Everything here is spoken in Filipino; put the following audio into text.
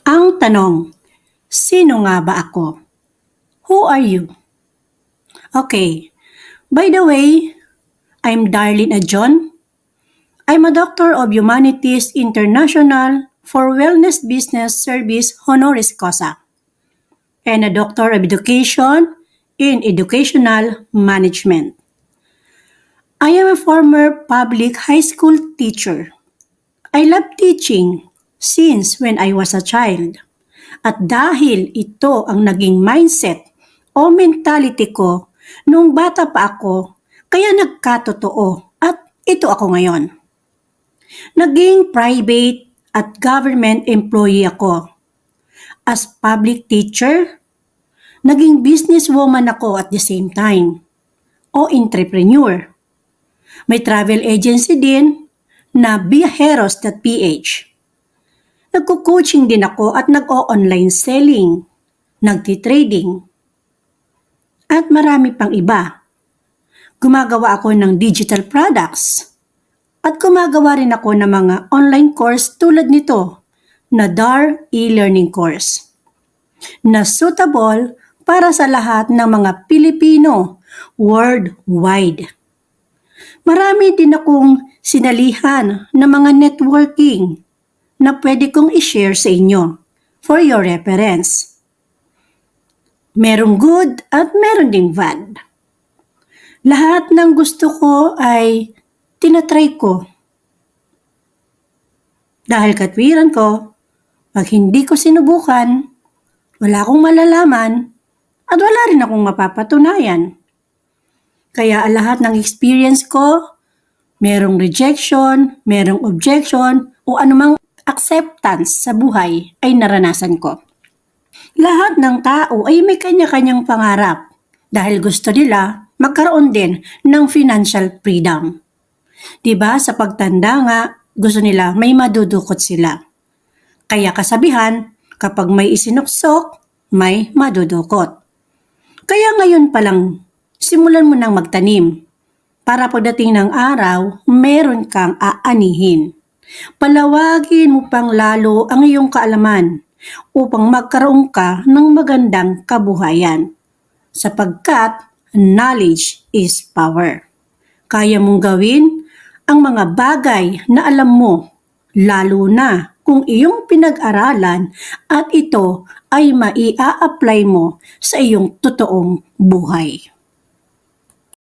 Ang tanong, sino nga ba ako? Who are you? Okay, by the way, I'm Darlene Adjon. I'm a Doctor of Humanities International for Wellness Business Service Honoris Causa and a Doctor of Education in Educational Management. I am a former public high school teacher. I love teaching since when I was a child. At dahil ito ang naging mindset o mentality ko nung bata pa ako, kaya nagkatotoo at ito ako ngayon. Naging private at government employee ako. As public teacher, naging businesswoman ako at the same time o entrepreneur. May travel agency din na Viajeros.ph. Nagko-coaching din ako at nag-o-online selling, nagti-trading, at marami pang iba. Gumagawa ako ng digital products at gumagawa rin ako ng mga online course tulad nito na DAR e-learning course na suitable para sa lahat ng mga Pilipino worldwide. Marami din akong sinalihan ng mga networking na pwede kong i-share sa inyo for your reference. Merong good at meron ding bad. Lahat ng gusto ko ay tinatry ko. Dahil katwiran ko, pag hindi ko sinubukan, wala akong malalaman at wala rin akong mapapatunayan. Kaya lahat ng experience ko, merong rejection, merong objection, o anumang acceptance sa buhay ay naranasan ko. Lahat ng tao ay may kanya-kanyang pangarap dahil gusto nila magkaroon din ng financial freedom. Diba sa pagtanda nga, gusto nila may madudukot sila. Kaya kasabihan, kapag may isinuksok, may madudukot. Kaya ngayon pa lang, simulan mo nang magtanim para pagdating ng araw, meron kang aanihin. Palawagin mo pang lalo ang iyong kaalaman upang magkaroon ka ng magandang kabuhayan. Sapagkat knowledge is power. Kaya mong gawin ang mga bagay na alam mo, lalo na kung iyong pinag-aralan at ito ay maia-apply mo sa iyong totoong buhay.